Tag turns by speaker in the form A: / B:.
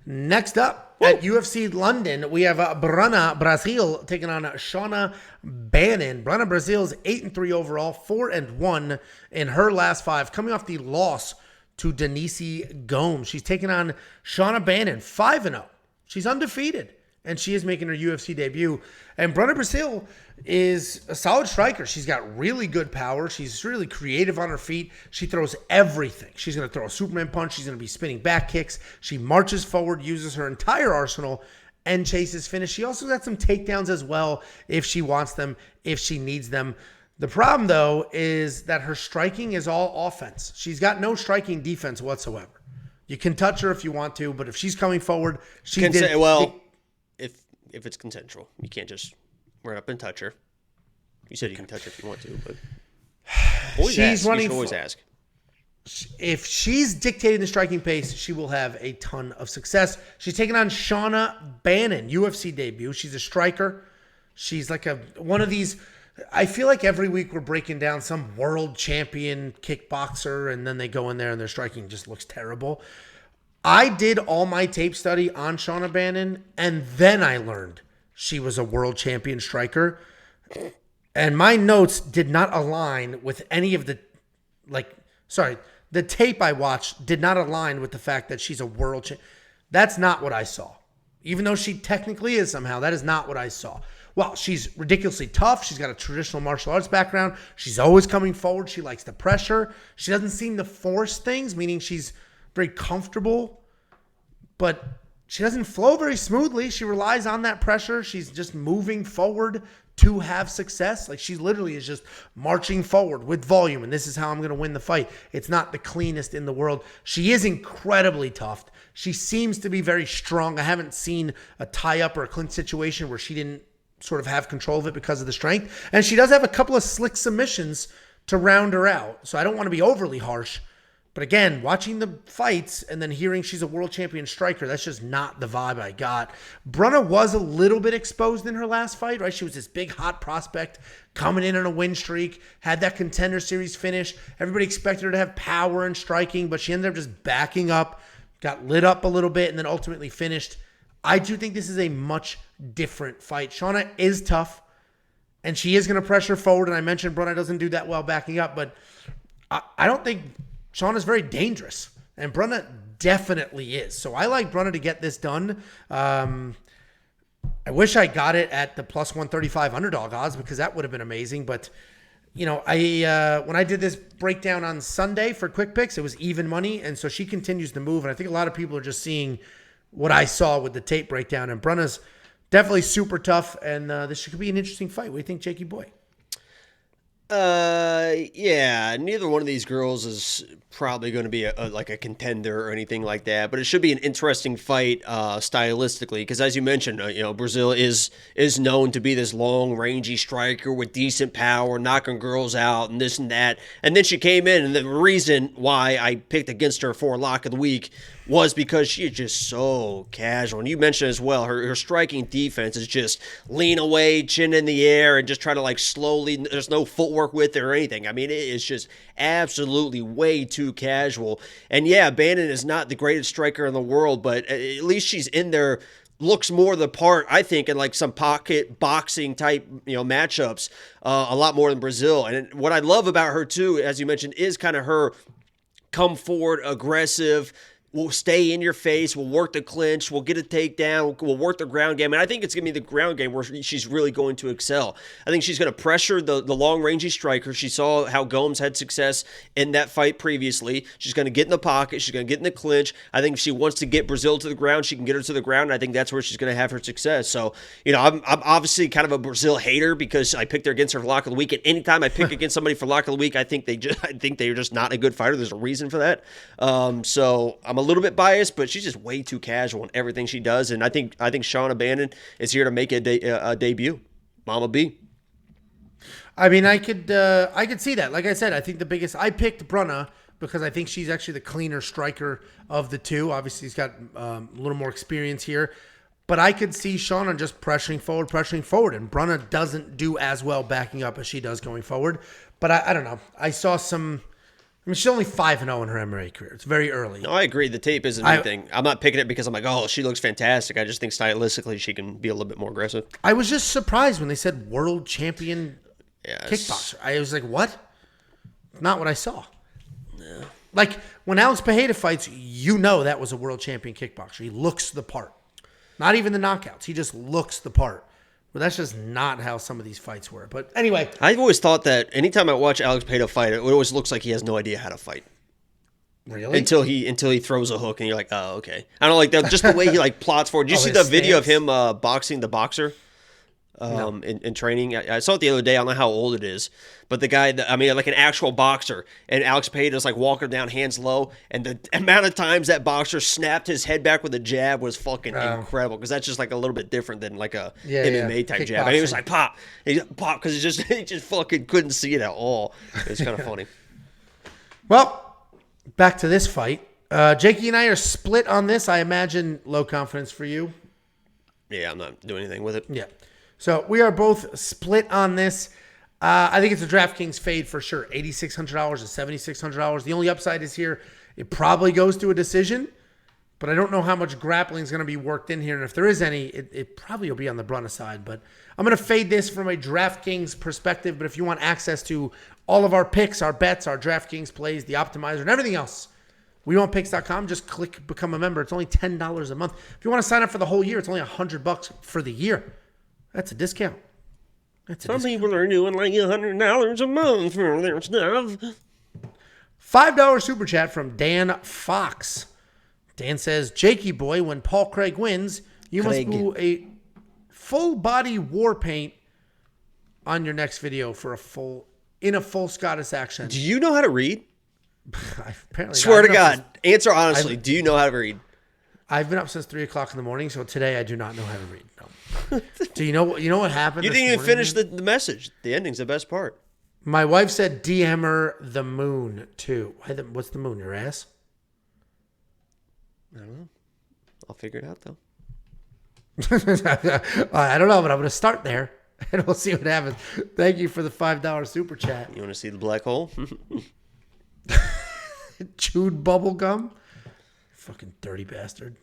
A: Next up at UFC London, we have Bruna Brasil taking on Shauna Bannon. Bruna Brasil is 8-3 overall, 4-1 in her last 5, coming off the loss to Denise Gomes. She's taking on Shauna Bannon, 5-0. She's undefeated, and she is making her UFC debut. And Bruna Brasil is a solid striker. She's got really good power. She's really creative on her feet. She throws everything. She's going to throw a Superman punch. She's going to be spinning back kicks. She marches forward, uses her entire arsenal, and chases finish. She also got some takedowns as well if she wants them, if she needs them. The problem, though, is that her striking is all offense. She's got no striking defense whatsoever. You can touch her if you want to, but if she's coming forward,
B: if it's consensual, you can't just run up and touch her. You said you can touch her if you want to, but always ask.
A: If she's dictating the striking pace, she will have a ton of success. She's taking on Shauna Bannon, UFC debut. She's a striker. She's like one of these. I feel like every week we're breaking down some world champion kickboxer, and then they go in there and their striking just looks terrible. I did all my tape study on Shauna Bannon, and then I learned she was a world champion striker. And my notes did not align with any of the tape I watched did not align with the fact that she's a world champion. That's not what I saw. Even though she technically is somehow, that is not what I saw. Well, she's ridiculously tough. She's got a traditional martial arts background. She's always coming forward. She likes the pressure. She doesn't seem to force things, meaning she's very comfortable, but she doesn't flow very smoothly. She relies on that pressure. She's just moving forward to have success. Like, she literally is just marching forward with volume, and this is how I'm going to win the fight. It's not the cleanest in the world. She is incredibly tough. She seems to be very strong. I haven't seen a tie-up or a clinch situation where she didn't sort of have control of it because of the strength. And she does have a couple of slick submissions to round her out. So I don't want to be overly harsh. But again, watching the fights and then hearing she's a world champion striker, that's just not the vibe I got. Bruna was a little bit exposed in her last fight, right? She was this big, hot prospect coming in on a win streak, had that Contender Series finish. Everybody expected her to have power and striking, but she ended up just backing up, got lit up a little bit, and then ultimately finished. I do think this is a much different fight. Shauna is tough, and she is going to pressure forward, and I mentioned Bruna doesn't do that well backing up, but I don't think Shauna's very dangerous, and Bruna definitely is. So I like Bruna to get this done. I wish I got it at the plus 135 underdog odds because that would have been amazing. But, you know, when I did this breakdown on Sunday for Quick Picks, it was even money, and so she continues to move. And I think a lot of people are just seeing what I saw with the tape breakdown. And Bruna's definitely super tough, and this could be an interesting fight. What do you think, Jakey boy?
B: Yeah, neither one of these girls is probably going to be like a contender or anything like that, but it should be an interesting fight stylistically because, as you mentioned, Brazil is known to be this long, rangy striker with decent power, knocking girls out and this and that. And then she came in, and the reason why I picked against her for lock of the week was because she is just so casual. And you mentioned as well, her striking defense is just lean away, chin in the air, and just try to like slowly, there's no footwork with it or anything. I mean, it is just absolutely way too casual. And yeah, Bannon is not the greatest striker in the world, but at least she's in there, looks more the part, I think, in like some pocket boxing type, matchups, a lot more than Brazil. And what I love about her too, as you mentioned, is kind of her come forward, aggressive, we'll stay in your face. We'll work the clinch. We'll get a takedown. We'll work the ground game. And I think it's going to be the ground game where she's really going to excel. I think she's going to pressure the long-rangey striker. She saw how Gomes had success in that fight previously. She's going to get in the pocket. She's going to get in the clinch. I think if she wants to get Brazil to the ground, she can get her to the ground. And I think that's where she's going to have her success. So, I'm obviously kind of a Brazil hater because I picked her against her for lock of the week. And anytime I pick against somebody for lock of the week, I think they're just not a good fighter. There's a reason for that. So I'm a little bit biased, but she's just way too casual in everything she does, and I think Shauna Bannon is here to make a debut. Mama B.
A: I mean, I could see that. Like I said, I think I picked Bruna because I think she's actually the cleaner striker of the two. Obviously, he's got a little more experience here, but I could see Shauna just pressuring forward, and Bruna doesn't do as well backing up as she does going forward. But I don't know. I saw some I mean, she's only 5-0 in her MMA career. It's very early.
B: No, I agree. The tape isn't anything. I'm not picking it because I'm like, oh, she looks fantastic. I just think stylistically she can be a little bit more aggressive.
A: I was just surprised when they said world champion kickboxer. I was like, what? Not what I saw.
B: No.
A: Like, when Alex Pereira fights, you know that was a world champion kickboxer. He looks the part. Not even the knockouts. He just looks the part. But that's just not how some of these fights were. But anyway.
B: I've always thought that anytime I watch Alex Pereira fight, it always looks like he has no idea how to fight.
A: Really?
B: Until he throws a hook and you're like, oh, okay. I don't like that. Just the way he like plots forward. Did you see the video of him boxing the boxer
A: No.
B: in training? I saw it the other day. I don't know how old it is. But the guy, like an actual boxer, and Alex Pereira's like walking down hands low, and the amount of times that boxer snapped his head back with a jab was fucking incredible, because that's just like a little bit different than like a MMA type jab. And he was like, pop, because he just fucking couldn't see it at all. It's kind of funny.
A: Well, back to this fight. Jakey and I are split on this. I imagine low confidence for you.
B: Yeah, I'm not doing anything with it.
A: Yeah. So we are both split on this. I think it's a DraftKings fade for sure. $8,600 to $7,600. The only upside is here. It probably goes to a decision, but I don't know how much grappling is going to be worked in here. And if there is any, it probably will be on the Bruna side. But I'm going to fade this from a DraftKings perspective. But if you want access to all of our picks, our bets, our DraftKings plays, the optimizer, and everything else, WeWantPicks.com, just click become a member. It's only $10 a month. If you want to sign up for the whole year, it's only $100 for the year. That's a discount.
B: Some people are doing like $100 a month for their stuff.
A: $5 super chat from Dan Fox. Dan says, Jakey boy, when Paul Craig wins, you must do a full body war paint on your next video for a full Scottish accent.
B: Do you know how to read?
A: Apparently
B: Swear to God. Answer honestly. Do you know how to read?
A: I've been up since 3 o'clock in the morning, so today I do not know how to read. No. Do you know what happened?
B: You didn't even finish the message. The ending's the best part.
A: My wife said DM her the moon too. What's the moon? Your ass?
B: I don't know. I'll figure it out though.
A: I don't know, but I'm going to start there, and we'll see what happens. Thank you for the $5 super chat.
B: You want to see the black hole?
A: Chewed bubble gum? Fucking dirty bastard.